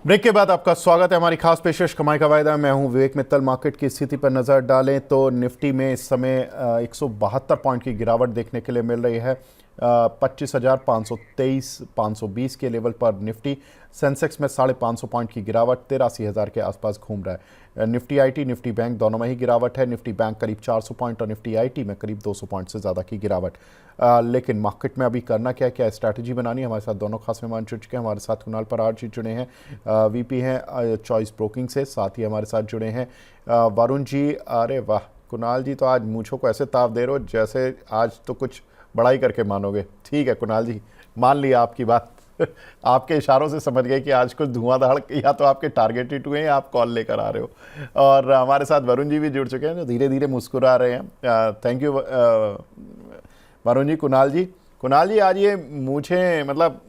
Break के बाद आपका स्वागत है हमारी खास पेशकश कमाई का वायदा। मैं हूं विवेक मित्तल। मार्केट की स्थिति पर नज़र डालें तो निफ्टी में इस समय 172 पॉइंट की गिरावट देखने के लिए मिल रही है। 25,523-520 के लेवल पर निफ्टी। सेंसेक्स में 550 पॉइंट की गिरावट 83,000 के आसपास घूम रहा है। निफ्टी आईटी, निफ्टी बैंक दोनों में ही गिरावट है। निफ्टी बैंक करीब 400 पॉइंट और निफ्टी आईटी में करीब 200 पॉइंट से ज़्यादा की गिरावट। लेकिन मार्केट में अभी करना क्या स्ट्रैटेजी बनानी है। हमारे साथ दोनों खास मेहमान जुड़ चुके हैं। हमारे साथ कुणाल परार जी जुड़े हैं, वीपी हैं चॉइस ब्रोकिंग से। साथ ही हमारे साथ जुड़े हैं वरुण जी। अरे वाह कुणाल जी, तो आज मूंछों को ऐसे ताव दे रहे हो जैसे आज तो कुछ बड़ाई करके मानोगे। ठीक है कुणाल जी, मान लिया आपकी बात। आपके इशारों से समझ गए कि आज कुछ धुआंधार या तो आपके टारगेट हिट हुए हैं या आप कॉल लेकर आ रहे हो। और हमारे साथ वरुण जी भी जुड़ चुके हैं जो धीरे धीरे मुस्कुरा रहे हैं। Thank you Varun ji. कुणाल जी आज ये मूछें मतलब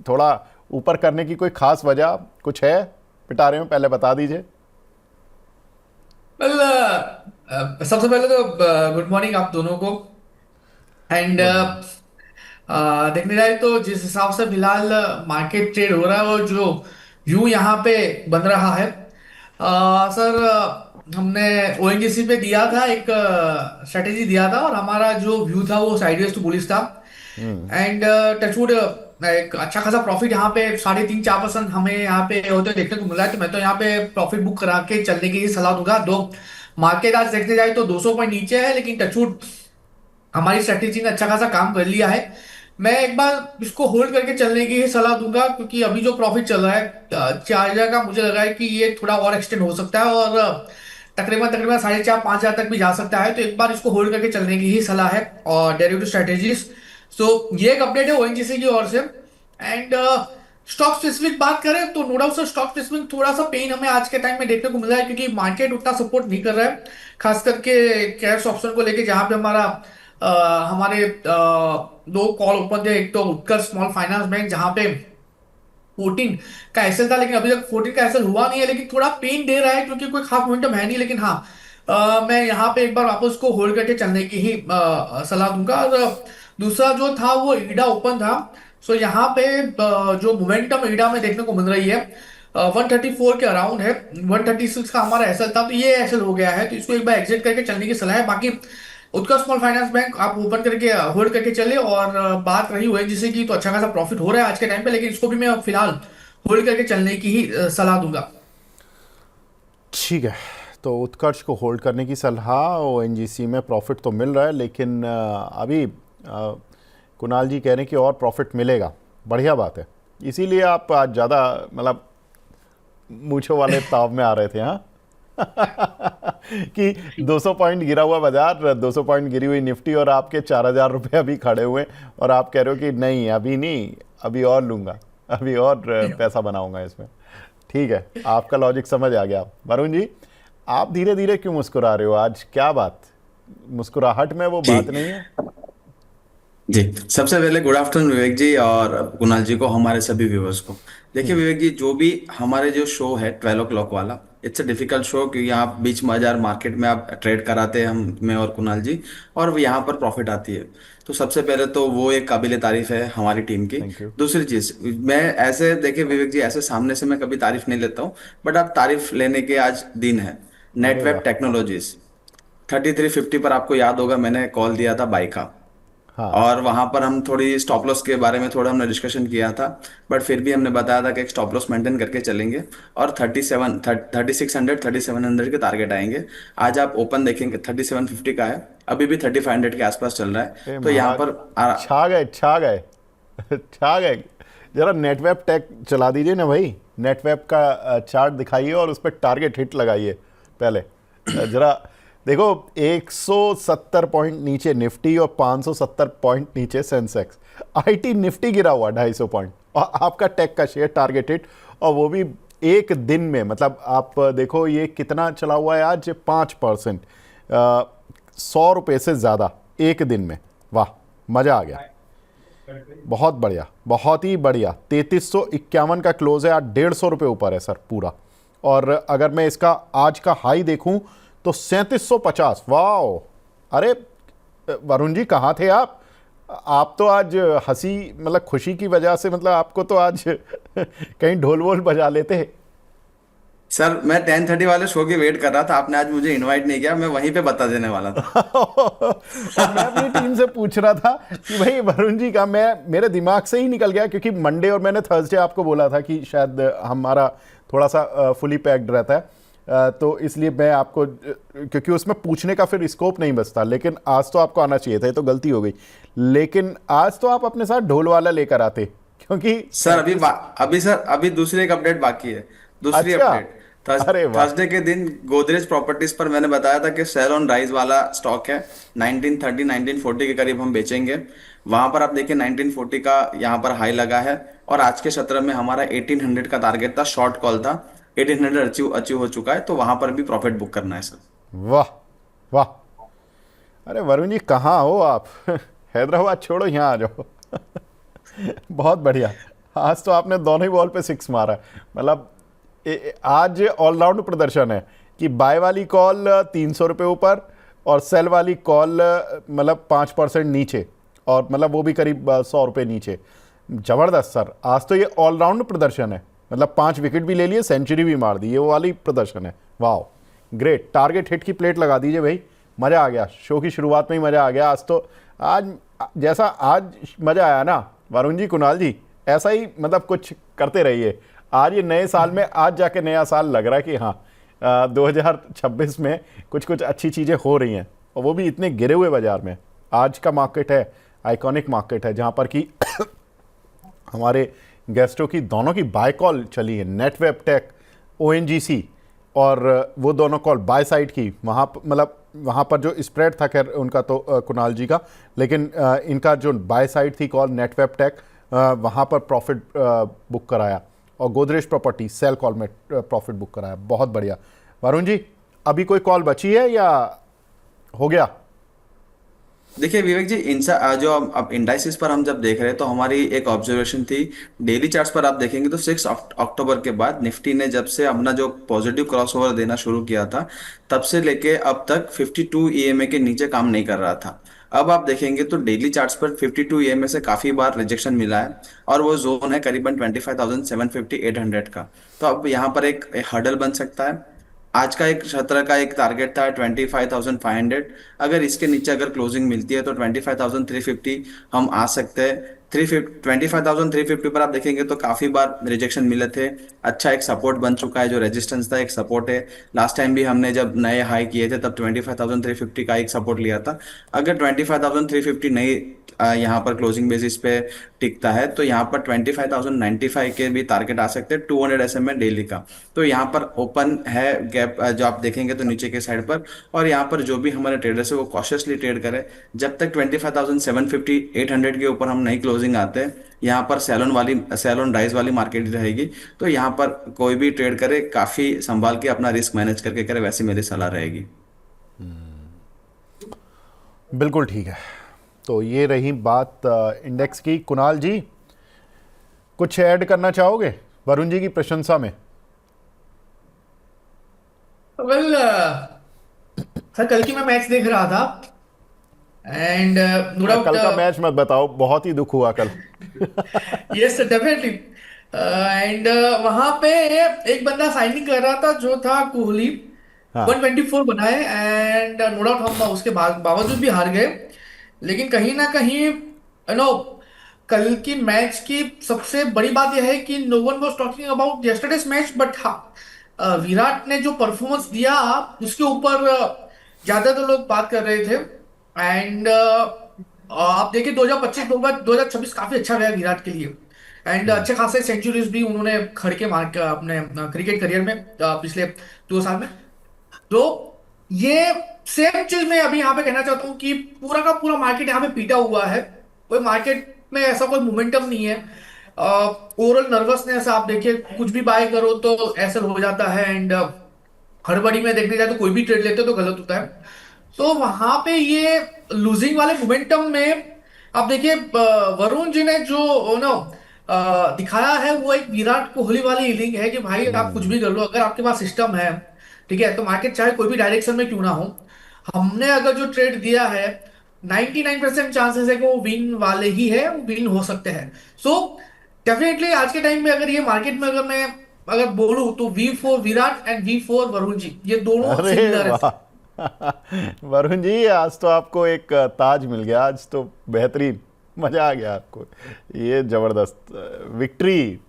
थोड़ा ऊपर करने की कोई खास वजह कुछ है पिटारे में, पहले बता दीजिए। वेल, सबसे पहले तो गुड मॉर्निंग आप दोनों को। And good morning. देखने जाए तो जिस हिसाब से फिलहाल मार्केट ट्रेड हो रहा है और जो व्यू यहाँ पे बन रहा है, सर, हमने ओएनजीसी पे दिया था एक स्ट्रेटेजी दिया था और हमारा जो व्यू था वो साइडवेज टू बुलिश था। हम्म। एंड टचवुड एक अच्छा खासा प्रॉफिट यहाँ पे 3.5-4% हमें यहाँ पे होते देखने को मिला है। तो मैं तो यहाँ पे प्रॉफिट बुक करा के चलने की ही सलाह दूंगा। दो मार्केट आज देखने जाए तो 200 पॉइंट नीचे है, लेकिन टचवुड हमारी स्ट्रेटेजी ने अच्छा खासा काम कर लिया है। मैं एक बार इसको होल्ड करके चलने की ही सलाह दूंगा, क्योंकि अभी जो प्रॉफिट चल रहा है 4,000 का, मुझे लग रहा है कि ये थोड़ा और एक्सटेंड हो सकता है और तकरीबन तकरीबन 4,500-5,000 तक भी जा सकता है। तो एक बार इसको होल्ड करके चलने की ही सलाह है। और डेरिवेटिव स्ट्रेटेजीज, सो ये एक अपडेट है ओएनजीसी की ओर से। एंड स्टॉक स्पेसिफिक बात करें तो no doubt sir, stock specific थोड़ा सा पेन हमें आज के टाइम में देखने को मिल रहा है, क्योंकि मार्केट उतना सपोर्ट नहीं कर रहा है, खास करके कैश ऑप्शन को लेके, जहां पे हमारे दो कॉल ओपन थे। एक तो उत्कर्ष स्मॉल फाइनेंस बैंक, जहां पे 14 का एसएल था, लेकिन अभी तक 14 का एसएल हुआ नहीं है, लेकिन थोड़ा पेन दे रहा है क्योंकि कोई खास मोमेंटम है नहीं। लेकिन हाँ, मैं यहाँ पे एक बार वापस को होल्ड करके चलने की ही सलाह दूंगा। और दूसरा जो था वो ईडा ओपन था। सो यहाँ पे जो मोमेंटम ईडा में देखने को मिल रही है 134 के अराउंड है। 136 का हमारा एसएल था, तो ये एसएल हो गया है, तो इसको एक बार एग्जिट करके चलने की सलाह है। बाकी उत्कर्ष स्मॉल फाइनेंस बैंक आप ओपन करके होल्ड करके चले। और बात रही ओएनजीसी की, तो अच्छा खासा प्रॉफिट हो रहा है आज के टाइम पे, लेकिन इसको भी मैं फिलहाल होल्ड करके चलने की ही सलाह दूंगा। ठीक है, तो उत्कर्ष को होल्ड करने की सलाह। ओएनजीसी में प्रॉफिट तो मिल रहा है लेकिन अभी कुणाल जी कह रहे हैं कि और प्रॉफिट मिलेगा। बढ़िया बात है, इसीलिए आप आज ज़्यादा मतलब मूछों वाले ताव में आ रहे थे। हाँ कि 200 पॉइंट गिरा हुआ बाजार, 200 पॉइंट गिरी हुई निफ्टी और आपके 4,000 रुपये अभी खड़े हुए हैं और आप कह रहे हो कि नहीं अभी नहीं, अभी और लूँगा, अभी और पैसा बनाऊंगा इसमें। ठीक है, आपका लॉजिक समझ आ गया। वरुण जी, आप धीरे धीरे क्यों मुस्कुरा रहे हो आज, क्या बात? मुस्कुराहट में वो जी बात नहीं है? जी। सबसे पहले गुड आफ्टरनून विवेक जी और कुणाल जी को, हमारे सभी व्यूअर्स को। देखिए विवेक जी, जो भी हमारे जो शो है 12 o'clock वाला, इट्स अ डिफिकल्ट शो, क्योंकि आप बीच बाजार मार्केट में आप ट्रेड कराते हैं, हम मैं और कुणाल जी, और वो यहाँ पर प्रॉफिट आती है। तो सबसे पहले तो वो एक काबिले तारीफ है हमारी टीम की। Thank you. दूसरी चीज, मैं ऐसे देखिए विवेक जी, ऐसे सामने से मैं कभी तारीफ नहीं लेता हूँ, बट आप तारीफ लेने के आज दिन है। अरे नेटवेब वाह। टेक्नोलॉजीज 3350 पर, आपको याद होगा मैंने कॉल दिया था बाई का, हाँ। और वहां पर हम थोड़ी स्टॉप लॉस के बारे में थोड़ा हमने डिस्कशन किया था। बट फिर भी हमने बताया था कि एक स्टॉप लॉस मेंटेन करके चलेंगे और 3600 के टारगेट आएंगे। आज आप ओपन देखेंगे 3750 का है, अभी भी 3500 के आसपास चल रहा है। ए तो यहाँ महाराज, पर छा गए छा गए छा गए। जरा नेटवेब टेक चला दीजिए ना भाई, नेटवेब का चार्ट दिखाइए और उस पर टारगेट हिट लगाइए पहले। जरा देखो, 170 पॉइंट नीचे निफ्टी और 570 पॉइंट नीचे सेंसेक्स। आईटी निफ्टी गिरा हुआ 250 पॉइंट और आपका टेक का शेयर टारगेट हिट, और वो भी एक दिन में। मतलब आप देखो ये कितना चला हुआ है आज, 5%, 100 रुपये से ज़्यादा एक दिन में। वाह, मज़ा आ गया, बहुत बढ़िया, बहुत ही बढ़िया। 3351 का क्लोज है आज, 150 रुपये ऊपर है सर पूरा। और अगर मैं इसका आज का हाई देखूं तो 3750। वाह, अरे वरुण जी कहाँ थे आप? आप तो आज हंसी मतलब खुशी की वजह से मतलब आपको तो आज कहीं ढोल वोल बजा लेते। सर मैं 10:30 वाले शो की वेट कर रहा था, आपने आज मुझे इनवाइट नहीं किया, मैं वहीं पे बता देने वाला था। और मैं अपनी टीम से पूछ रहा था कि भाई वरुण जी का, मैं मेरे दिमाग से ही निकल गया क्योंकि मंडे और मैंने थर्सडे आपको बोला था कि शायद हमारा थोड़ा सा फुली पैक्ड रहता है, तो इसलिए मैं आपको क्योंकि उसमें पूछने का फिर स्कोप नहीं बचता, लेकिन आज तो आपको आना चाहिए था, ये तो गलती हो गई। लेकिन आज तो आप अपने साथ ढोल वाला लेकर आते क्योंकि सर अभी सर अभी दूसरी एक अपडेट बाकी है। दूसरी अच्छा, अपडेट अरे वाह, थर्सडे के दिन गोदरेज प्रॉपर्टीज पर मैंने बताया था कि सेल ऑन राइज वाला स्टॉक है, 1930 1940 के करीब हम बेचेंगे। वहां पर आप देखिए 1940 का यहाँ पर हाई लगा है, और आज के सत्र में हमारा 1800 का टारगेट था, शॉर्ट कॉल था, 1800 अचीव अचीव हो चुका है, तो वहां पर भी प्रॉफिट बुक करना है सर। वाह वाह। अरे वरुण जी कहाँ हो आप? हैदराबाद छोड़ो, यहाँ आ जाओ। बहुत बढ़िया। आज तो आपने दोनों ही बॉल पे सिक्स मारा, मतलब आज ऑलराउंड प्रदर्शन है कि बाय वाली कॉल 300 रुपये ऊपर और सेल वाली कॉल मतलब 5% नीचे, और मतलब वो भी करीब 100 रुपये नीचे। जबरदस्त सर, आज तो ये ऑलराउंड प्रदर्शन है, मतलब 5 विकेट भी ले लिए, सेंचुरी भी मार दी, ये वो वाली प्रदर्शन है। वाह, ग्रेट। टारगेट हिट की प्लेट लगा दीजिए भाई, मज़ा आ गया, शो की शुरुआत में ही मज़ा आ गया। आज तो आज जैसा आज मज़ा आया ना वरुण जी, कुणाल जी, ऐसा ही मतलब कुछ करते रहिए। आज ये नए साल में, आज जाके नया साल लग रहा है कि हाँ 2026 में कुछ कुछ अच्छी चीज़ें हो रही हैं, और वो भी इतने गिरे हुए बाजार में। आज का मार्केट है आइकॉनिक मार्केट है, जहाँ पर कि हमारे गेस्टों की दोनों की बाय कॉल चली है, नेटवेब टेक, ओएनजीसी, और वो दोनों कॉल बाय साइड की। वहाँ मतलब वहाँ पर जो स्प्रेड था, खैर उनका तो कुणाल जी का, लेकिन इनका जो बाय साइड थी कॉल नेटवेब टेक, वहाँ पर प्रॉफिट बुक कराया, और गोदरेज प्रॉपर्टी सेल कॉल में प्रॉफिट बुक कराया। बहुत बढ़िया। वरुण जी, अभी कोई कॉल बची है या हो गया? देखिए विवेक जी, जो अब इंडाइसिस पर हम जब देख रहे हैं तो हमारी एक ऑब्जर्वेशन थी। डेली चार्ट्स पर आप देखेंगे तो 6 अक्टूबर के बाद निफ्टी ने जब से अपना जो पॉजिटिव क्रॉसओवर देना शुरू किया था, तब से लेके अब तक 52 ईएमए के नीचे काम नहीं कर रहा था। अब आप देखेंगे तो डेली चार्ट्स पर 52 ईएमए से काफी बार रिजेक्शन मिला है, और वो जोन है करीबन 25,750 800 का। तो अब यहाँ पर एक हर्डल बन सकता है। आज का एक सत्र का एक टारगेट था 25,500, अगर इसके नीचे अगर क्लोजिंग मिलती है तो 25,350 हम आ सकते हैं। 25,350 पर आप देखेंगे तो काफी बार रिजेक्शन मिले थे, अच्छा एक सपोर्ट बन चुका है, जो रेजिस्टेंस था एक सपोर्ट है। लास्ट टाइम भी हमने जब नए हाई किए थे तब 25,350 का एक सपोर्ट लिया था। अगर 25,350 नहीं यहाँ पर क्लोजिंग बेसिस पे टिकता है तो यहाँ पर 25,095 के भी टारगेट आ सकते हैं, 200 एसएम है डेली का। तो यहाँ पर ओपन है गैप, जो आप देखेंगे तो नीचे के साइड पर। और यहाँ पर जो भी हमारे ट्रेडर्स है वो कॉशियसली ट्रेड करें, जब तक 25,750 800 के ऊपर हम नई क्लोजिंग आते हैं, यहाँ पर सेल ऑन राइज वाली मार्केट रहेगी। तो यहाँ पर कोई भी ट्रेड करे काफी संभाल के अपना रिस्क मैनेज करके करे, वैसी मेरी सलाह रहेगी। बिल्कुल ठीक है। तो ये रही बात इंडेक्स की। कुणाल जी, कुछ ऐड करना चाहोगे वरुण जी की प्रशंसा में? वेल सर, कल की मैं मैच देख रहा था, एंड नो डाउट कल का मैच मत बताओ, बहुत ही दुख हुआ कल। Yes definitely. एंड वहां पे एक बंदा साइनिंग कर रहा था जो था कोहली, हाँ 124 बनाए, एंड नो डाउट हम उसके बावजूद भी हार गए। लेकिन कहीं ना कहीं नो, कल की मैच की सबसे बड़ी बात यह है कि no one was talking about yesterday's match, but हाँ, विराट ने जो परफॉर्मेंस दिया उसके ऊपर ज्यादातर लोग बात कर रहे थे। एंड आप देखिए 2025 2026 काफी अच्छा गया विराट के लिए, एंड अच्छे खासे सेंचुरीज भी उन्होंने खड़ के मार के अपने क्रिकेट करियर में पिछले 2 साल में। तो ये सेम चीज मैं अभी यहाँ पे कहना चाहता हूँ कि पूरा का पूरा मार्केट यहाँ पे पीटा हुआ है, कोई मार्केट में ऐसा कोई मोमेंटम नहीं है। ओवरऑल नर्वसनेस, आप देखिए कुछ भी बाय करो तो ऐसा हो जाता है, एंड हड़बड़ी में देखने जाए तो कोई भी ट्रेड लेते हो तो गलत होता है। तो वहां पे ये लूजिंग वाले मोमेंटम में आप देखिए वरुण जी ने जो नो दिखाया है वो एक विराट कोहली वाली इनिंग है कि भाई आप कुछ भी कर लो, अगर आपके पास सिस्टम है, ठीक है, तो मार्केट चाहे कोई भी डायरेक्शन में क्यों ना हो, हमने अगर जो ट्रेड दिया है 99% चांसेस है कि वो विन वाले ही है, विन हो सकते हैं। सो डेफिनेटली आज के टाइम में अगर ये मार्केट में अगर मैं अगर बोलूं तो V4 Virat and V4 Varun ji, ये दोनों अरे सिमिलर है। वाह वरुण जी, आज तो आपको एक ताज मिल गया, आज तो बेहतरीन, मजा आ गया आपको, ये जबरदस्त विक्ट्री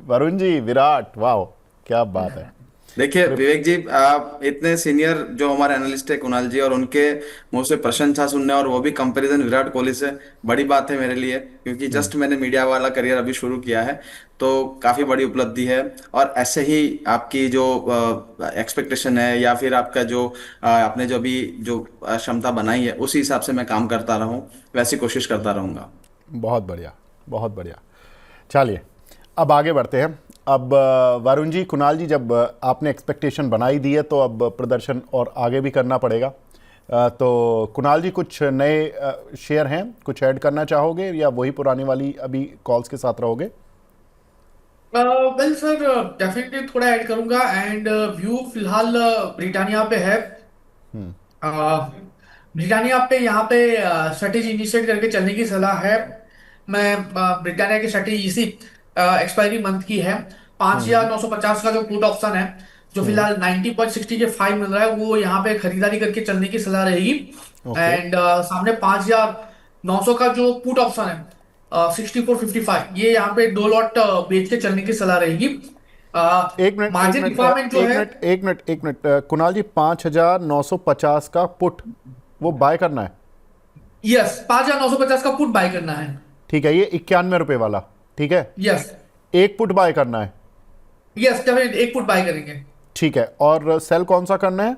वरुण जी, विराट, वाह क्या बात है। देखिए विवेक जी, आप इतने सीनियर जो हमारे एनालिस्ट है कुणाल जी, और उनके मुंह से प्रशंसा सुनने, और वो भी कंपैरिजन विराट कोहली से, बड़ी बात है मेरे लिए, क्योंकि जस्ट मैंने मीडिया वाला करियर अभी शुरू किया है, तो काफी बड़ी उपलब्धि है। और ऐसे ही आपकी जो एक्सपेक्टेशन है, या फिर आपका जो आपने जो अभी जो क्षमता बनाई है, उसी हिसाब से मैं काम करता रहूं, वैसी कोशिश करता रहूंगा। बहुत बढ़िया, बहुत बढ़िया। चलिए अब आगे बढ़ते हैं। अब वरुण जी, कुणाल जी, जब आपने एक्सपेक्टेशन बनाई दी है तो अब प्रदर्शन और आगे भी करना पड़ेगा। तो कुणाल जी, कुछ नए शेयर हैं, कुछ ऐड करना चाहोगे या वही पुरानी वाली अभी कॉल्स के साथ रहोगे? वेल सर, डेफिनेटली थोड़ा ऐड करूंगा। एंड व्यू फिलहाल ब्रिटानिया पे है। ब्रिटानिया पे यहाँ पे स्ट्रेटेजी इनिशिएट करके चलने की सलाह है। मैं ब्रिटानिया की स्ट्रेटेजी इसी एक्सपायरी मंथ की है। 5,950 का जो पुट ऑप्शन है, जो फिलहाल 90.60 के 5 मिल रहा है, वो यहाँ पे खरीदारी करके चलने की सलाह रहेगी। ओके। एंड सामने 5,900 का जो पुट ऑप्शन है 64.55, ये यहाँ पे 2 लॉट बेच के चलने की सलाह रहेगी। एक मिनट, एक मार्जिन मिनट, रिक्वायरमेंट जो एक है, मिनट, एक मिनट, एक मिनट, कुणाल जी, 5,950 का पुट वो बाय करना है? यस, 5,950 का पुट बाय करना है। ठीक है, ये 91 रुपए वाला, ठीक है, यस, एक पुट बाय करना है। यस डेफिनेट एक पुट बाय करेंगे। ठीक है, और सेल कौन सा करना है?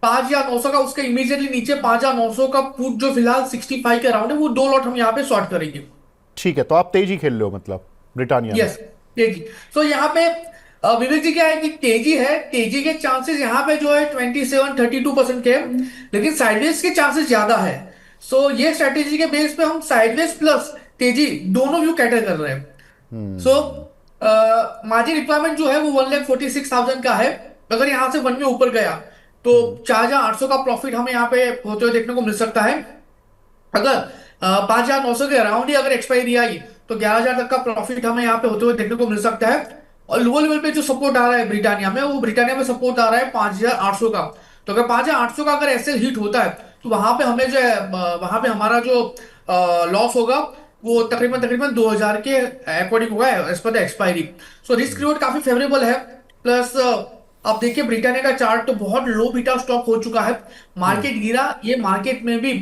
5,900 का, उसके इमीडिएटली नीचे 5,900 का पुट जो फिलहाल 65 के अराउंड है, वो 2 लॉट हम यहाँ पे शॉर्ट करेंगे। ठीक है, तो आप तेजी खेल लो मतलब ब्रिटानिया में। यस, तेजी। सो यहाँ पे विवेक जी क्या है कि तेजी है, तेजी के चांसेस यहाँ पे जो है 27-32% के हैं, लेकिन साइडवेज के चांसेस ज्यादा है। सो ये स्ट्रेटेजी के बेस पे हम साइडवेज प्लस तेजी दोनों व्यू कैटर कर रहे हैं। सो मार्जिन रिक्वायरमेंट जो है वो 1,46,000 का है। अगर यहाँ से वन में ऊपर गया तो 4,800 का प्रॉफिट हमें यहाँ पे होते हुए देखने को मिल सकता है। अगर 5,900 के अराउंड ही अगर एक्सपायरी आई तो 11,000 तक का प्रॉफिट हमें यहाँ पे होते हुए देखने को मिल सकता है। और लोअर लेवल पे जो सपोर्ट आ रहा है ब्रिटानिया में, वो ब्रिटानिया में सपोर्ट आ रहा है 5,800 का। तो अगर 5,800 का अगर ऐसे हिट होता है तो वहां पे हमें जो है वहां पे हमारा जो लॉस होगा वो तकरीबन तकरीबन 2,000 के अकॉर्डिंग होगा as per the expiry. So risk reward काफी फेवरेबल है। प्लस आप देखिए ब्रिटानिया का चार्ट तो बहुत लो बीटा स्टॉक हो चुका है। मार्केट गिरा, ये मार्केट में भी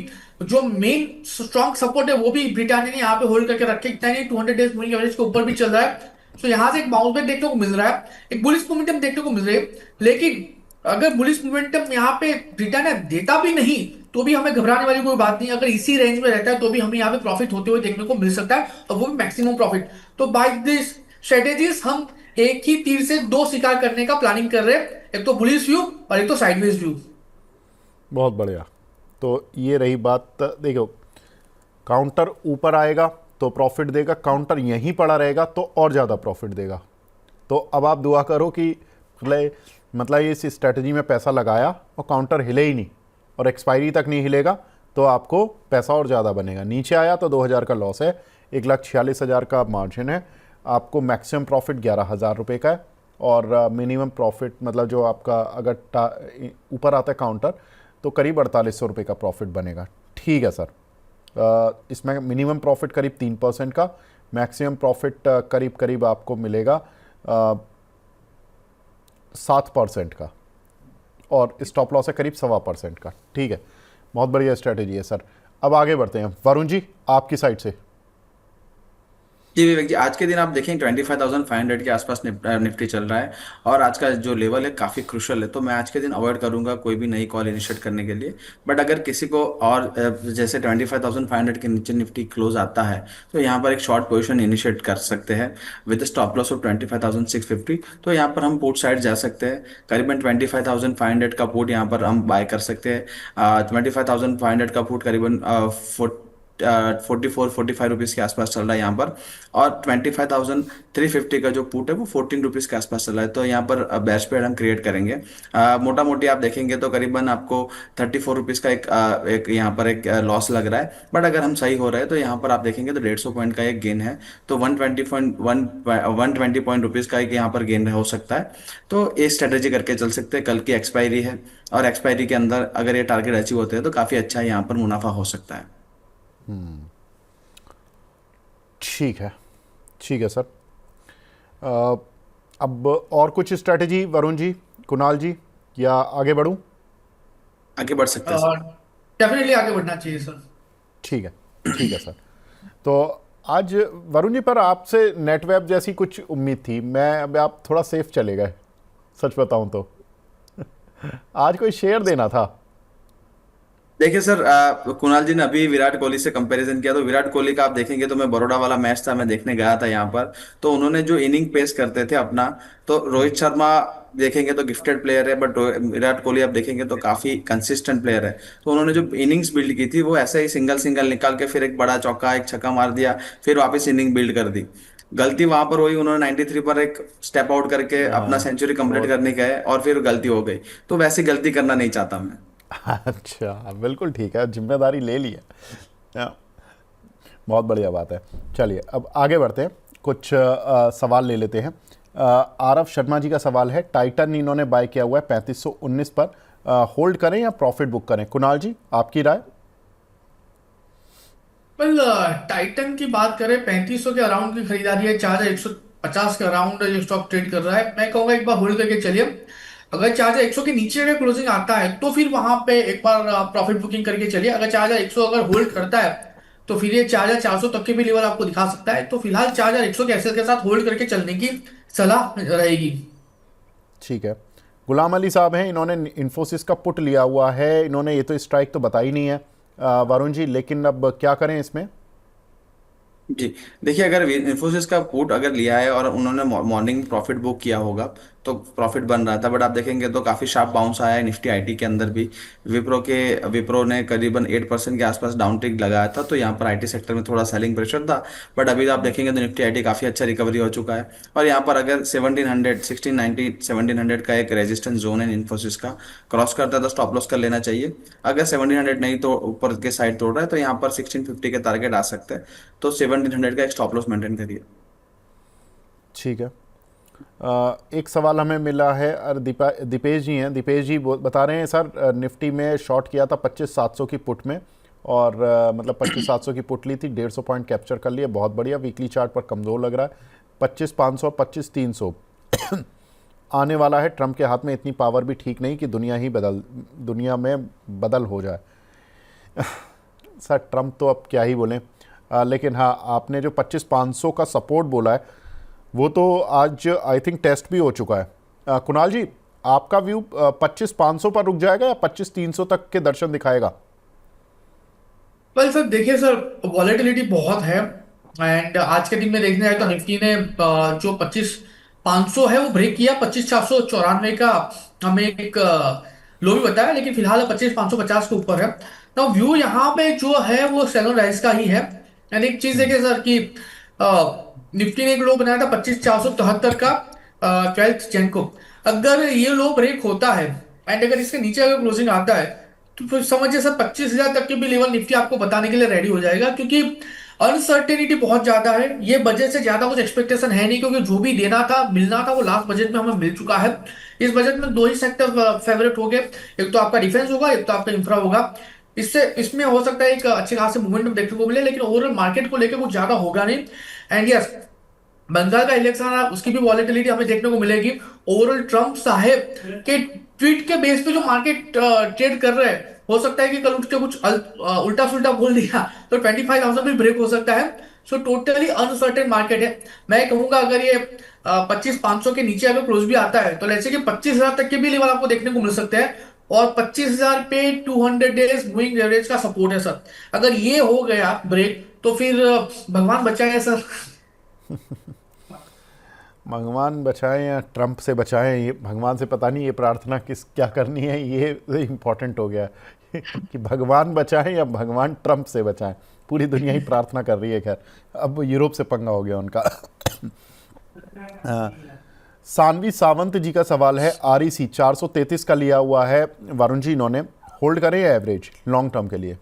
जो मेन स्ट्रॉन्ग सपोर्ट है वो भी ब्रिटानिया ने यहाँ पे होल्ड करके रखे। इतना नहीं, 200 डेज मूविंग एवरेज के ऊपर भी चल रहा है। सो यहाँ से एक बाउंस बैक देखने को मिल रहा है, एक बुलिश मोमेंटम देखने को मिल रही है। लेकिन अगर बुलिश मोमेंटम यहाँ पे ब्रिटानिया देता भी नहीं तो भी हमें घबराने वाली कोई बात नहीं। अगर इसी रेंज में रहता है तो भी हमें यहाँ पे प्रॉफिट होते हुए देखने को मिल सकता है, और वो भी मैक्सिमम प्रॉफिट। तो बाय दिस स्ट्रेटेजीज हम एक ही तीर से दो शिकार करने का प्लानिंग कर रहे हैं, एक तो बुलिश व्यू और एक तो साइडवेज व्यू। बहुत बढ़िया। तो ये रही बात, देखो काउंटर ऊपर आएगा तो प्रॉफिट देगा, काउंटर यहीं पड़ा रहेगा तो और ज़्यादा प्रॉफिट देगा। तो अब आप दुआ करो कि मतलब इस स्ट्रेटजी में पैसा लगाया और काउंटर हिले ही नहीं और एक्सपायरी तक नहीं हिलेगा तो आपको पैसा और ज़्यादा बनेगा। नीचे आया तो 2,000 का लॉस है, 1,46,000 का मार्जिन है, आपको मैक्सिमम प्रॉफिट 11,000 रुपये का है, और मिनिमम प्रॉफिट मतलब जो आपका अगर ऊपर आता है काउंटर तो करीब 4,800 रुपये का प्रॉफिट बनेगा। ठीक है सर, इसमें मिनिमम प्रॉफिट करीब 3% का, मैक्सिमम प्रॉफिट करीब करीब आपको मिलेगा 7% का, और स्टॉप लॉस है करीब 1.25% का। ठीक है, बहुत बढ़िया स्ट्रेटेजी है सर। अब आगे बढ़ते हैं, वरुण जी आपकी साइड से। जी विवेक जी, आज के दिन आप देखें 25,500 के आसपास निफ्टी चल रहा है, और आज का जो लेवल है काफ़ी क्रुशियल है। तो मैं आज के दिन अवॉइड करूंगा कोई भी नई कॉल इनिशिएट करने के लिए। बट अगर किसी को और जैसे 25,500 के नीचे निफ्टी क्लोज आता है तो यहाँ पर एक शॉर्ट पोजीशन इनिशिएट कर सकते हैं विद स्टॉप लॉस ऑफ 25,650। तो यहाँ पर हम पुट साइड जा सकते हैं, करीबन 25,500 का पुट यहाँ पर हम बाय कर सकते हैं। 25,500 का पुट करीबन 44-45 रुपीज़ के आसपास चल रहा है यहाँ पर। और 25,350 का जो पुट है वो 14 रुपीज़ के आसपास चल रहा है। तो यहाँ पर बेस्ट पेयर हम क्रिएट करेंगे। मोटा मोटी आप देखेंगे तो करीबन आपको 34 रुपीज़ का एक यहाँ पर एक लॉस लग रहा है। बट अगर हम सही हो रहे हैं तो यहाँ पर आप देखेंगे तो 150 पॉइंट का एक गेन है। तो 120 पॉइंट रुपीज़ का एक यहाँ पर गेन हो सकता है। तो ये स्ट्रेटेजी करके चल सकते हैं। कल की एक्सपायरी है और एक्सपायरी के अंदर अगर ये टारगेट अचीव होते हैं तो काफ़ी अच्छा यहाँ पर मुनाफा हो सकता है। ठीक है सर। अ, अब और कुछ स्ट्रैटेजी वरुण जी, कुणाल जी, या आगे बढ़ूं? आगे बढ़ सकते हैं सर। डेफिनेटली आगे बढ़ना चाहिए सर। ठीक है सर। तो आज वरुण जी पर आपसे नेटवेब जैसी कुछ उम्मीद थी, मैं अब आप थोड़ा सेफ चले गए, सच बताऊं तो। आज कोई शेयर देना था। देखिए सर, कुणाल जी ने अभी विराट कोहली से कंपैरिजन किया, तो विराट कोहली का आप देखेंगे तो मैं बड़ौदा वाला मैच था, मैं देखने गया था यहाँ पर। तो उन्होंने जो इनिंग पेश करते थे अपना, तो रोहित शर्मा देखेंगे तो गिफ्टेड प्लेयर है, बट विराट कोहली आप देखेंगे तो काफी कंसिस्टेंट प्लेयर है। तो उन्होंने जो इनिंग्स बिल्ड की थी वो ऐसे ही सिंगल सिंगल निकाल के फिर एक बड़ा चौका एक छक्का मार दिया, फिर वापस इनिंग बिल्ड कर दी। गलती वहां पर हुई, उन्होंने 93 पर एक स्टेप आउट करके अपना हाँ, सेंचुरी कंप्लीट बहुत। करने गए और फिर गलती हो गई। तो वैसी गलती करना नहीं चाहता मैं। अच्छा, बिल्कुल ठीक है, जिम्मेदारी ले ली है। हाँ, बहुत बढ़िया बात है। चलिए अब आगे बढ़ते हैं, कुछ सवाल ले लेते हैं। आरव शर्मा जी का सवाल है, टाइटन इन्होंने बाय किया हुआ है 3519 पर, होल्ड करें या प्रॉफिट बुक करें? कुणाल जी, आपकी राय? वेल, टाइटन की बात करें 3500 के अराउंड की खरीदारी है, 4150 के अराउंड ये स्टॉक ट्रेड कर रहा है। मैं कहूंगा एक बार होल्ड करके चलिए। अगर 4100 के नीचे अगर क्लोजिंग आता है तो फिर वहां पे एक बार प्रॉफिट बुकिंग करके चलिए। अगर 4100 अगर होल्ड करता है तो फिर ये 4400 तक के भी लेवल आपको दिखा सकता है। तो फिलहाल 4100 के एसएल के साथ होल्ड करके चलने की सलाह रहेगी। ठीक है। गुलाम अली साहब हैं, इन्होंने इन्फोसिस का पुट लिया हुआ है, इन्होंने ये तो स्ट्राइक तो बताई नहीं है वरुण जी, लेकिन अब क्या करें इसमें? जी, देखिए अगर इन्फोसिस का पुट अगर लिया है और उन्होंने मॉर्निंग प्रॉफिट बुक किया होगा तो प्रॉफिट बन रहा था, बट आप देखेंगे तो काफी शार्प बाउंस आया है निफ्टी आईटी के अंदर भी। विप्रो ने करीबन 8% के आसपास डाउन टिक लगाया था, तो यहाँ पर आईटी सेक्टर में थोड़ा सेलिंग प्रेशर था। बट अभी आप देखेंगे तो निफ्टी आईटी काफी अच्छा रिकवरी हो चुका है। और यहाँ पर अगर 1700 1690 1700 का एक रेजिस्टेंस जोन है इन्फोसिस का, क्रॉस करता है तो स्टॉप लॉस कर लेना चाहिए। अगर 1700 नहीं तो ऊपर के साइड तोड़ रहा है तो यहाँ पर 1650 के टारगेट आ सकते हैं। तो 1700 का एक स्टॉप लॉस मेंटेन करिए। ठीक है। एक सवाल हमें मिला है, और दीपेश जी हैं, दीपेश जी बता रहे हैं सर, निफ्टी में शॉर्ट किया था 25700 की पुट में, और मतलब 25700 की पुट ली थी, 150 पॉइंट कैप्चर कर लिए, बहुत बढ़िया। वीकली चार्ट पर कमज़ोर लग रहा है। 25500 25300 आने वाला है। ट्रंप के हाथ में इतनी पावर भी ठीक नहीं कि दुनिया में बदल हो जाए। सर ट्रंप तो अब क्या ही बोलें, लेकिन हाँ, आपने जो 25500 का सपोर्ट बोला है वो तो आज आई थिंक टेस्ट भी हो चुका है। कुणाल जी, आपका व्यू 25500 पर रुक जाएगा या 25300 तक के दर्शन दिखाएगा? वेल सर, देखिए सर, वॉलेटिलिटी बहुत है। एंड आज के दिन में देखने जाए तो निफ्टी ने जो 25,500 है वो ब्रेक किया। 25,494 का हमें एक लो भी बताया, लेकिन फिलहाल 25,550 के ऊपर है। ना व्यू यहाँ पे जो है वो सेल ऑन राइज का ही है। यानी एक चीज देखिए सर कि निफ्टी ने एक लो बनाया था 25,473 का 12th जन को। अगर ये लो ब्रेक होता है एंड अगर इसके नीचे अगर क्लोजिंग आता है तो फिर समझिए सर 25,000 तक के भी लेवल निफ्टी आपको बताने के लिए रेडी हो जाएगा, क्योंकि अनसर्टेनिटी बहुत ज्यादा है। ये बजट से ज्यादा कुछ एक्सपेक्टेशन है नहीं, क्योंकि जो भी देना था मिलना था वो लास्ट बजट में हमें मिल चुका है। इस बजट में दो ही सेक्टर फेवरेट हो गए, एक तो आपका डिफेंस होगा, एक तो आपका इंफ्रा होगा। इससे इसमें हो सकता है एक अच्छे खासे मूवमेंट देखने को मिले, लेकिन ओवरऑल मार्केट को लेकर कुछ ज्यादा होगा नहीं। एंड यस, बंगाल का इलेक्शन आ रहा है, उसकी भी वॉलेटिलिटी हमें देखने को मिलेगी। ओवरऑल ट्रम्प साहब के ट्वीट के बेस पे जो मार्केट ट्रेड कर रहे हैं, हो सकता है कि कल उठ के कुछ उल्टा सुल्टा बोल दिया तो 25,000 भी ब्रेक हो सकता है। सो टोटली अनसर्टेन मार्केट है। मैं कहूंगा अगर ये 25,500 के नीचे अगर क्लोज भी आता है तो जैसे कि 25,000 तक के भी लेवल आपको देखने को मिल सकते हैं। और 25,000 पे 200 डेज मूविंग एवरेज का सपोर्ट है सर। अगर ये हो गया ब्रेक तो फिर भगवान बचाए सर। भगवान बचाएं या ट्रंप से बचाएं, ये भगवान से पता नहीं ये प्रार्थना किस क्या करनी है, ये इम्पोर्टेंट हो गया कि भगवान बचाएं या भगवान ट्रंप से बचाएं। पूरी दुनिया ही प्रार्थना कर रही है। खैर, अब यूरोप से पंगा हो गया उनका। सानवी सावंत जी का सवाल है, REC 433 का लिया हुआ है वरुण जी, इन्होंने होल्ड करें या एवरेज लॉन्ग टर्म के लिए?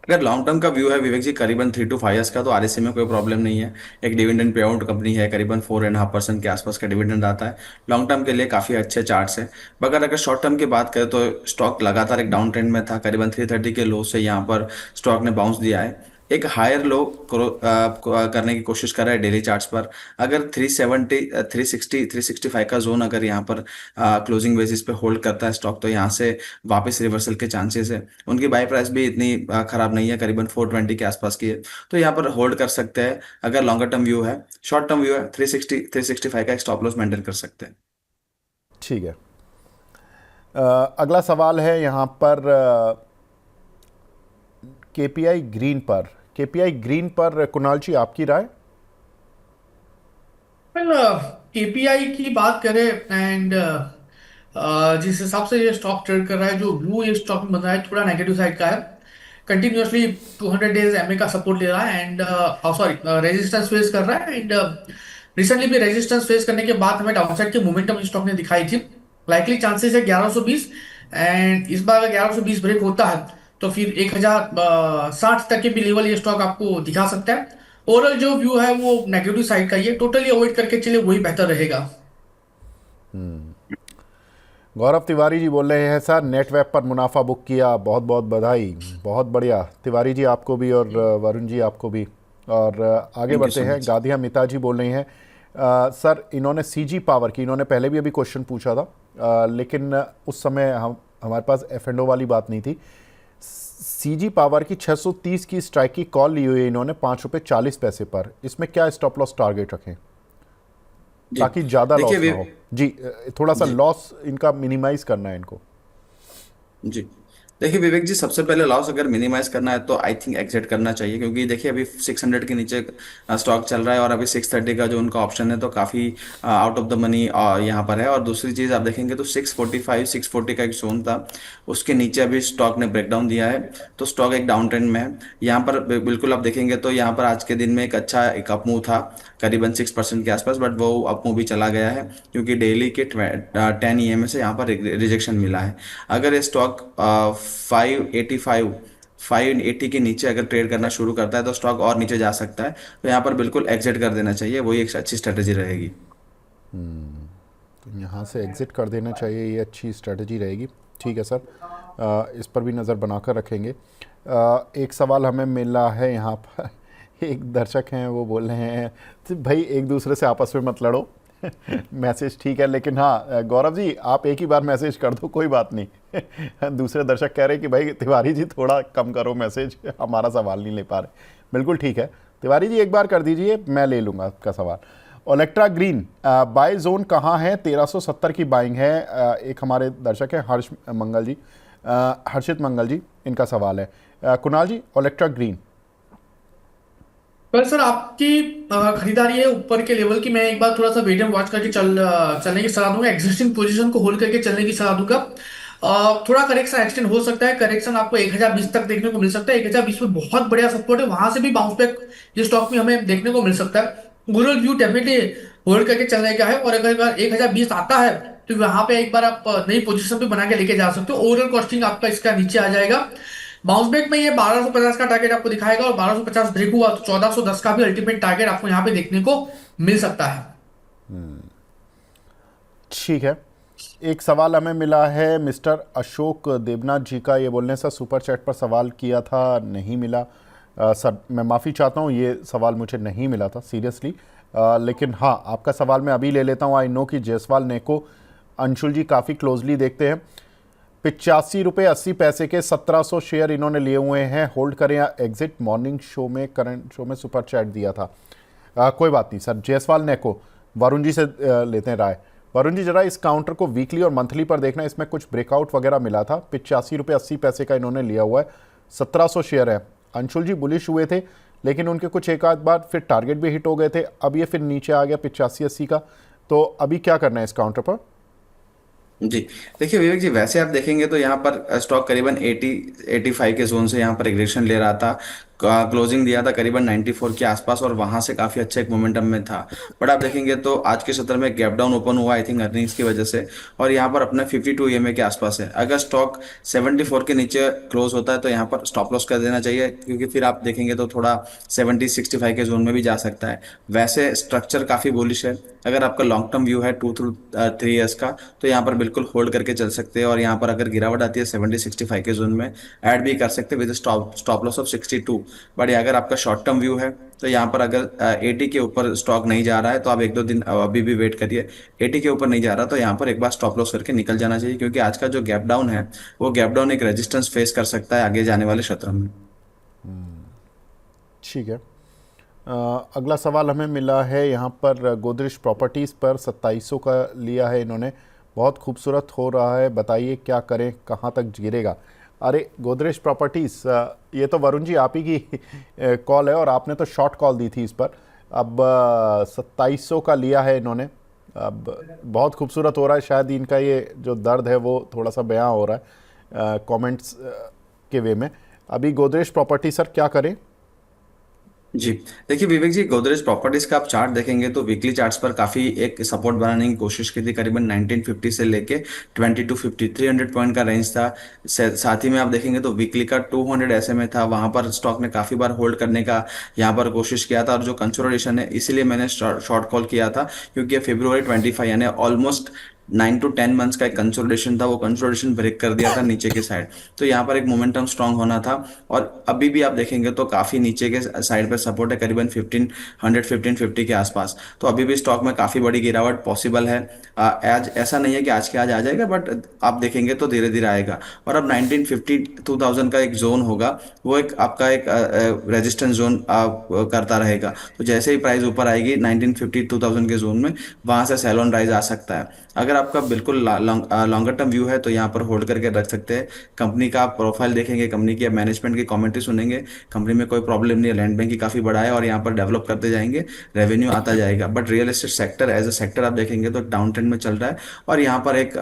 अगर लॉन्ग टर्म का व्यू है विवेक जी करीबन 3 to 5 years का, तो आरएससी में कोई प्रॉब्लम नहीं है। एक डिविडेंड पे आउट कंपनी है, करीबन 4.5% के आसपास का डिविडेंड आता है। लॉन्ग टर्म के लिए काफी अच्छे चार्ट्स है। मगर अगर शॉर्ट टर्म की बात करें तो स्टॉक लगातार एक डाउन ट्रेंड में था। करीबन 330 के लो से यहाँ पर स्टॉक ने बाउंस दिया है। एक हायर लो करने की कोशिश कर रहा है डेली चार्ट्स पर। अगर 370 360 365 का जोन अगर यहाँ पर क्लोजिंग बेसिस पे होल्ड करता है स्टॉक, तो यहाँ से वापस रिवर्सल के चांसेस है। उनकी बाय प्राइस भी इतनी खराब नहीं है, करीबन 420 के आसपास की है, तो यहाँ पर होल्ड कर सकते हैं अगर लॉन्गर टर्म व्यू है। शॉर्ट टर्म व्यू है 360 365 का एक स्टॉप लॉस मेंटेन कर सकते हैं। ठीक है। अगला सवाल है यहाँ पर केपीआई ग्रीन पर कुणाल जी, आपकी राय? वेल, केपीआई की बात करें एंड जिस हिसाब से ये स्टॉक ट्रेड कर रहा है, जो व्यू ये स्टॉक में बन रहा है थोड़ा नेगेटिव साइड का है। कंटिन्यूअसली 200 डेज एमए का सपोर्ट ले रहा है एंड सॉरी रेजिस्टेंस फेस कर रहा है एंड रिसेंटली भी रेजिस्टेंस फेस करने के बाद हमें डाउनसाइड की मोमेंटम इस स्टॉक ने दिखाई थी। लाइकली चांसेस है 1120 एंड इस बार अगर 1120 ब्रेक होता है तो फिर 1060 तक के भी लेवल ये स्टॉक आपको दिखा सकता है। ओवरऑल जो व्यू है वो नेगेटिव साइड का, ये टोटली अवॉइड करके चले वही बेहतर रहेगा। गौरव तिवारी जी बोल रहे हैं, सर नेटवेब पर मुनाफा बुक किया, बहुत बहुत बधाई। बहुत बढ़िया तिवारी जी, आपको भी और वरुण जी आपको भी। और आगे बढ़ते हैं। गाधिया मिता जी बोल रही हैं, सर इन्होंने सीजी पावर की, इन्होंने पहले भी अभी क्वेश्चन पूछा था, लेकिन उस समय हमारे पास F&O वाली बात नहीं थी। सीजी पावर की 630 की स्ट्राइक की कॉल ली हुई है इन्होंने ₹5.40 पर। इसमें क्या स्टॉप लॉस टारगेट रखें ताकि ज़्यादा लॉस ना हो? जी, थोड़ा सा लॉस इनका मिनिमाइज करना है इनको। जी देखिए विवेक जी, सबसे पहले लॉस अगर मिनिमाइज करना है तो आई थिंक एग्जिट करना चाहिए, क्योंकि देखिए अभी 600 के नीचे स्टॉक चल रहा है और अभी 630 का जो उनका ऑप्शन है तो काफ़ी आउट ऑफ द मनी यहाँ पर है। और दूसरी चीज़ आप देखेंगे तो 645 640 का एक जोन था, उसके नीचे अभी स्टॉक ने ब्रेकडाउन दिया है, तो स्टॉक एक डाउन ट्रेंड में है। यहाँ पर बिल्कुल आप देखेंगे तो यहाँ पर आज के दिन में एक अच्छा एक अपमूव था करीबन 6% के आसपास, बट वो अपमूव भी चला गया है क्योंकि डेली के 10 EMA से यहाँ पर रिजेक्शन मिला है। अगर ये स्टॉक 580 के नीचे अगर ट्रेड करना शुरू करता है तो स्टॉक और नीचे जा सकता है, तो यहाँ पर बिल्कुल एग्जिट कर देना चाहिए, वही एक अच्छी स्ट्रेटेजी रहेगी। तो यहाँ से एग्जिट कर देना चाहिए, ये अच्छी स्ट्रेटजी रहेगी। ठीक है सर, इस पर भी नज़र बनाकर रखेंगे। एक सवाल हमें मिला है यहाँ पर, एक दर्शक हैं वो बोल रहे हैं, तो भाई एक दूसरे से आपस में मत लड़ो। मैसेज ठीक है, लेकिन हाँ गौरव जी आप एक ही बार मैसेज कर दो, कोई बात नहीं। दूसरे दर्शक कह रहे हैं कि भाई तिवारी जी थोड़ा कम करो मैसेज, हमारा सवाल नहीं ले पा रहे। बिल्कुल ठीक है तिवारी जी, एक बार कर दीजिए, मैं ले लूँगा आपका सवाल। ओलेक्ट्रा ग्रीन बाय जोन कहाँ है? 1370 की बाइंग है। एक हमारे दर्शक हैं हर्षित मंगल जी, इनका सवाल है। कुणाल जी, ओलेक्ट्रा ग्रीन। पर सर आपकी खरीदारी है ऊपर के लेवल की, मैं एक बार थोड़ा सा वेट एंड वॉच करके चलने की सलाह दूंगा। एग्जिस्टिंग पोजीशन को होल्ड करके चलने की सलाह दूंगा। थोड़ा करेक्शन एक्सटेंड हो सकता है, करेक्शन आपको 1020 तक देखने को मिल सकता है। 1020 में बहुत बढ़िया सपोर्ट है, वहां से भी बाउंस बैक ये स्टॉक में हमें देखने को मिल सकता है। ओवरऑल व्यू डेफिनेटली होल्ड करके चलने का है, और अगर 1020 आता है तो वहां पे एक बार आप नई पोजीशन पे बना के लेके जा सकते हो। ओवरऑल कॉस्टिंग आपका इसका नीचे आ जाएगा। बाउंस बैक में ये 1250 का टारगेट आपको दिखाएगा, और 1250 ब्रेक हुआ तो 1410 का भी अल्टीमेट टारगेट आपको यहाँ पे देखने को मिल सकता है। ठीक है। एक सवाल हमें मिला है मिस्टर अशोक देवनाथ जी का, ये बोलने सर सुपर चैट पर सवाल किया था, नहीं मिला। सर मैं माफ़ी चाहता हूँ, ये सवाल मुझे नहीं मिला था सीरियसली, लेकिन हाँ आपका सवाल मैं अभी ले लेता हूँ। आई नो कि जायसवाल नेको अंशुल जी काफ़ी क्लोजली देखते हैं। ₹85.80 के 1700 शेयर इन्होंने लिए हुए हैं, होल्ड करें या एग्जिट? मॉर्निंग शो में करंट शो में सुपर चैट दिया था। कोई बात नहीं सर, जायसवाल नेको वरुण जी से लेते हैं राय। वरुण जी जरा इस काउंटर को वीकली और मंथली पर देखना, इसमें कुछ ब्रेकआउट वगैरह मिला था। ₹85.80 का इन्होंने लिया हुआ है, 1700 शेयर है। अंशुल जी बुलिश हुए थे, लेकिन उनके कुछ एक आध बार फिर टारगेट भी हिट हो गए थे, अब ये फिर नीचे आ गया 85-80 का। तो अभी क्या करना है इस काउंटर पर? जी, देखिए विवेक जी, वैसे आप देखेंगे तो यहाँ पर स्टॉक करीबन 85 के जोन से यहाँ पर एग्रेशन ले रहा था। क्लोजिंग दिया था करीबन 94 के आसपास और वहां से काफी अच्छा एक मोमेंटम में था। बट आप देखेंगे तो आज के सत्र में गैप डाउन ओपन हुआ, आई थिंक अर्निंग्स की वजह से। और यहाँ पर अपना 52 ईएमए के आसपास है। अगर स्टॉक 74 के नीचे क्लोज होता है तो यहाँ पर स्टॉप लॉस कर देना चाहिए, क्योंकि फिर आप देखेंगे तो थोड़ा 65 के जोन में भी जा सकता है। वैसे स्ट्रक्चर काफी बुलिश है। अगर आपका लॉन्ग टर्म व्यू है 2 to 3 ईयर्स का, तो यहाँ पर बिल्कुल होल्ड करके चल सकते हैं। और यहाँ पर अगर गिरावट आती है 70-65 के जोन में, ऐड भी कर सकते हैं with stop stop loss of 62। But अगर आपका शॉर्ट टर्म व्यू है तो यहाँ पर अगर 80 के ऊपर स्टॉक नहीं जा रहा है तो आप 1-2 दिन अभी भी वेट करिए। 80 के ऊपर नहीं जा रहा तो यहाँ पर एक बार स्टॉप लॉस करके निकल जाना चाहिए, क्योंकि आज का जो गैप डाउन है वो गैप डाउन एक रेजिस्टेंस फेस कर सकता है आगे जाने वाले सत्र में। ठीक है। अगला सवाल हमें मिला है यहाँ पर गोदरेज प्रॉपर्टीज़ पर 2700 का लिया है इन्होंने, बहुत खूबसूरत हो रहा है, बताइए क्या करें, कहाँ तक गिरेगा। अरे गोदरेज प्रॉपर्टीज़, ये तो वरुण जी आप ही की कॉल है और आपने तो शॉर्ट कॉल दी थी इस पर। अब 2700 का लिया है इन्होंने, अब बहुत खूबसूरत हो रहा है, शायद इनका ये जो दर्द है वो थोड़ा सा बयां हो रहा है कमेंट्स के वे में। अभी गोदरेज प्रॉपर्टी सर क्या करें? जी, देखिए विवेक जी, गोदरेज प्रॉपर्टीज का आप चार्ट देखेंगे तो वीकली चार्ट्स पर काफी एक सपोर्ट बनाने की कोशिश की थी। करीबन 1950 से लेके 2250 300 पॉइंट का रेंज था। साथ ही में आप देखेंगे तो वीकली का 200 SMA था, वहां पर स्टॉक ने काफी बार होल्ड करने का यहाँ पर कोशिश किया था। और जो कंसोलिडेशन है, इसीलिए मैंने शॉर्ट कॉल किया था, क्योंकि February 25 यानी ऑलमोस्ट 9 to 10 मंथ्स का एक कंसोलिडेशन था, वो कंसोलिडेशन ब्रेक कर दिया था नीचे के साइड। तो यहाँ पर एक मोमेंटम स्ट्रांग होना था। और अभी भी आप देखेंगे तो काफी नीचे के साइड पर सपोर्ट है, करीबन 1550 के आसपास। तो अभी भी स्टॉक में काफी बड़ी गिरावट पॉसिबल है। आज ऐसा नहीं है कि आज के आज आ जाएगा, बट आप देखेंगे तो धीरे धीरे आएगा। और अब 1950 2000 का एक जोन होगा, वो एक आपका एक रेजिस्टेंस जोन करता रहेगा। तो जैसे ही प्राइस ऊपर आएगी 1950 2000 के जोन में, वहां से सेल ऑन राइज आ सकता है। अगर आपका बिल्कुल लॉन्गर टर्म व्यू है तो यहाँ पर होल्ड करके रख सकते हैं। कंपनी का आप प्रोफाइल देखेंगे, कंपनी की मैनेजमेंट की कमेंट्री सुनेंगे, कंपनी में कोई प्रॉब्लम नहीं है, लैंड बैंक की काफी बड़ा है और यहाँ पर डेवलप करते जाएंगे, रेवेन्यू आता जाएगा। But real estate sector as a sector आप देखेंगे तो डाउन ट्रेंड में चल रहा है। और यहाँ पर एक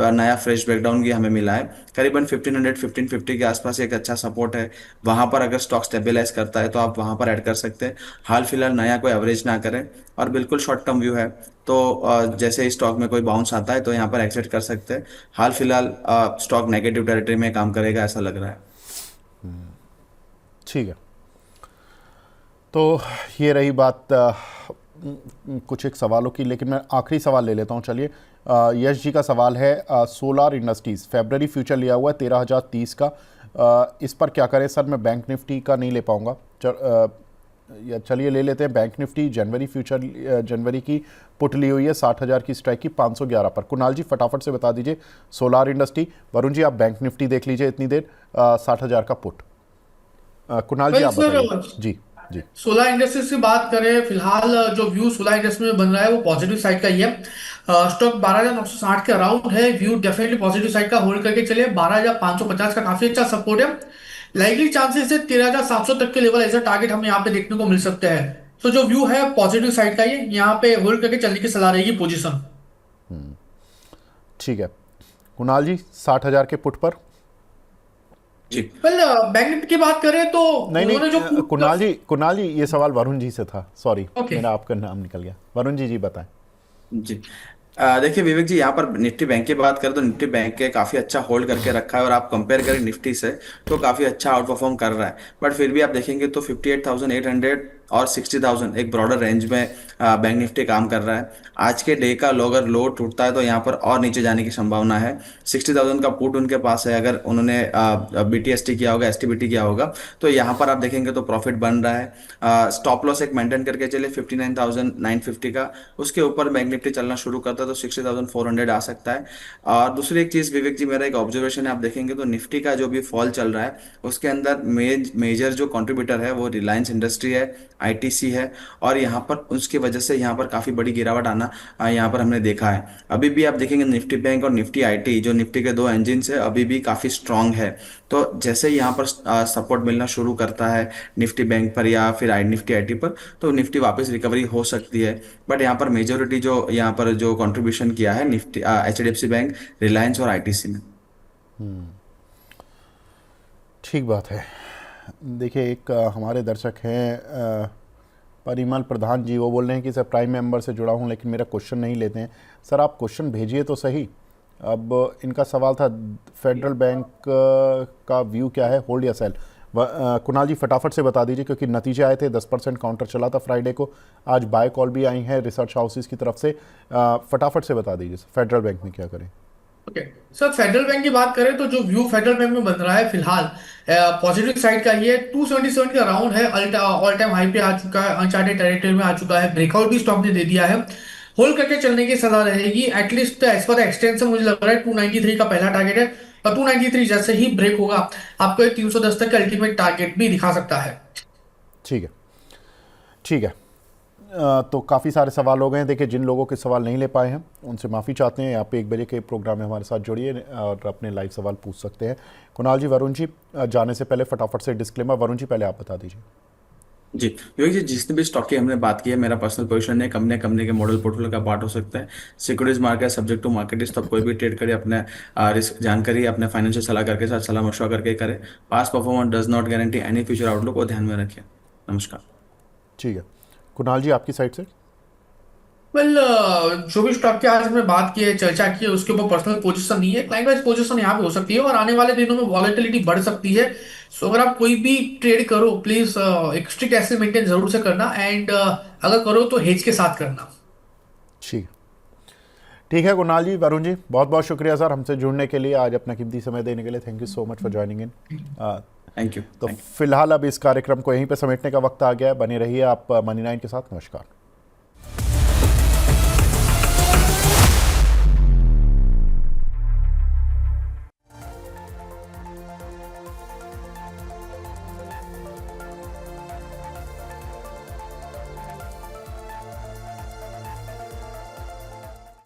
नया फ्रेश ब्रेकडाउन भी हमें मिला है, करीबन 1500 1550 के आसपास एक अच्छा सपोर्ट है। वहां पर अगर स्टॉक स्टेबलाइज करता है तो आप वहां पर ऐड कर सकते हैं। हाल फिलहाल नया कोई एवरेज ना करें। और बिल्कुल शॉर्ट टर्म व्यू है तो जैसे ही स्टॉक में कोई बाउंस आता है तो यहाँ पर एक्सिट कर सकते हैं। हाल फिलहाल स्टॉक नेगेटिव टेरिटरी में काम करेगा ऐसा लग रहा है। ठीक है, तो ये रही बात कुछ एक सवालों की, लेकिन मैं आखिरी सवाल ले लेता हूँ। चलिए, यश जी का सवाल है, सोलार इंडस्ट्रीज़ फेब्रवरी फ्यूचर लिया हुआ है 13,030 का, इस पर क्या करें सर? मैं बैंक निफ्टी का नहीं ले पाऊँगा। या चलिए ले लेते हैं बैंक निफ्टी जनवरी फ्यूचर, जनवरी की पुट ली हुई है 60,000 की स्ट्राइक की 511 पर। कुणाल जी फटाफट से बता दीजिए सोलार इंडस्ट्री। वरुण जी आप बैंक निफ्टी देख लीजिए इतनी देर, 60,000 का पुट। कुणाल जी वेल आप सर, बताइए। जी जी। सोलर इंडस्ट्रीज की बात करें, फिलहाल जो व्यू सोलर इंडस्ट्री में बन रहा है वो पॉजिटिव साइड का ही है। स्टॉक 12,960 के अराउंड है, व्यू डेफिनेटली पॉजिटिव साइड का होल्ड करके चले। 12,550 का काफी अच्छा सपोर्ट है। लाइकली चांसेस है 13,700 तक के लेवल एज अ टारगेट हमें यहाँ पे देखने को मिल सकते हैं। तो जो व्यू है पॉजिटिव साइड का ही है, यहाँ पे होल्ड करके चलने की सलाह रहेगी पोजीशन। ठीक है, कुणाल जी 60,000 के पुट पर। जी, वेल बैंक निफ्टी की बात करें तो नहीं उन्होंने जो नहीं, कुणाल जी ये सवाल वरुण जी से था, सॉरी ओके। मेरा आपका नाम निकल गया। वरुण जी बताएं। जी, देखिए विवेक जी, यहाँ पर निफ्टी बैंक की बात करें तो निफ्टी बैंक के काफी अच्छा होल्ड करके रखा है। और आप कंपेयर करें निफ्टी से तो काफी अच्छा आउट परफॉर्म कर रहा है। बट फिर भी आप देखेंगे तो 58,800 और 60,000 एक ब्रॉडर रेंज में बैंक निफ्टी काम कर रहा है। आज के डे का अगर लो टूटता है तो यहाँ पर और नीचे जाने की संभावना है। 60,000 का पुट उनके पास है, अगर उन्होंने BTST किया होगा, STBT किया होगा, तो यहाँ पर आप देखेंगे तो प्रॉफिट बन रहा है। स्टॉप लॉस एक मेंटेन करके चले 59,950 का, उसके ऊपर बैंक निफ्टी चलना शुरू करता है तो 60,400 आ सकता है। और दूसरी एक चीज विवेक जी, मेरा एक ऑब्जर्वेशन है, आप देखेंगे तो निफ्टी का जो भी फॉल चल रहा है उसके अंदर मेजर जो कंट्रीब्यूटर है वो रिलायंस इंडस्ट्री है, आईटीसी है, और यहाँ पर उसकी वजह से यहाँ पर काफ़ी बड़ी गिरावट आना यहाँ पर हमने देखा है। अभी भी आप देखेंगे निफ्टी बैंक और निफ्टी आईटी, जो निफ्टी के दो इंजिन है, अभी भी काफ़ी स्ट्रांग है। तो जैसे ही यहाँ पर सपोर्ट मिलना शुरू करता है निफ्टी बैंक पर या फिर आई निफ्टी आईटी पर, तो निफ्टी वापस रिकवरी हो सकती है। बट यहाँ पर मेजोरिटी जो यहाँ पर जो कंट्रीब्यूशन किया है निफ्टी एचडीएफसी बैंक, रिलायंस और आईटीसी में। ठीक बात है। देखिए, एक हमारे दर्शक हैं परिमल प्रधान जी, वो बोल रहे हैं कि सर प्राइम मेंबर से जुड़ा हूं लेकिन मेरा क्वेश्चन नहीं लेते हैं। सर आप क्वेश्चन भेजिए तो सही। अब इनका सवाल था फेडरल बैंक का व्यू क्या है, होल्ड या सेल। कुणाल जी फटाफट से बता दीजिए, क्योंकि नतीजे आए थे 10% काउंटर चला था फ्राइडे को, आज बाय कॉल भी आई है रिसर्च हाउसेस की तरफ से। फटाफट से बता दीजिए फेडरल बैंक में क्या करें। ओके सर, फेडरल बैंक की बात करें तो जो व्यू फेडरल बैंक में बन रहा है फिलहाल पॉजिटिव साइड का ही है। 277 का राउंड है, ऑल टाइम हाई पे आ चुका है, अनचार्टेड टेरिटरी में आ चुका है, ब्रेकआउट भी स्टॉक ने दे दिया है। होल्ड करके चलने की सलाह रहेगी, एटलीस्ट एज पर एक्सटेंशन मुझे लग रहा है 293 का पहला टारगेट है, और 293 जैसे ही ब्रेक होगा आपको एक 310 तक का अल्टीमेट टारगेट भी दिखा सकता है। ठीक है, ठीक है। तो काफ़ी सारे सवाल हो गए हैं। देखिए, जिन लोगों के सवाल नहीं ले पाए हैं उनसे माफ़ी चाहते हैं। आप 1 बजे के प्रोग्राम में हमारे साथ जुड़िए और अपने लाइव सवाल पूछ सकते हैं। कुणाल जी, वरुण जी जाने से पहले फटाफट से डिस्क्लेमर, वरुण जी पहले आप बता दीजिए। जी योगी जी, जितने भी स्टॉक की हमने बात की है, मेरा पर्सनल पोजीशन है, कंपनी के मॉडल पोर्टफोलियो का पार्ट हो सकता है। Securities market subject to market risk, तब कोई भी ट्रेड करे अपने रिस्क जानकारी अपने फाइनेंशियल सलाहकार के साथ सलाह मशवरा करके करे। Past performance does not guarantee any future outlook को ध्यान में रखें। नमस्कार। ठीक है, कुणाल जी आपकी साइड से। वेल, जो भी स्टॉक की आज हमने बात की है, चर्चा की है, उसके ऊपर पर्सनल पोजीशन नहीं है, क्लाइंट वाइज पोजीशन यहाँ पे हो सकती है और आने वाले दिनों में वॉलेटिलिटी बढ़ सकती है। सो अगर आप कोई भी ट्रेड करो, प्लीज एक स्ट्रिक्ट एसेट मेंटेन जरूर से करना, एंड अगर करो तो हेज के साथ करना। ठीक, ठीक है कुणाल जी, वरुण जी बहुत बहुत शुक्रिया सर हमसे जुड़ने के लिए, आज अपना कीमती समय देने के लिए। Thank you so much for joining in. Thank you. तो फिलहाल अब इस कार्यक्रम को यहीं पे समेटने का वक्त आ गया है। बने रहिए आप मनी 9 के साथ। नमस्कार।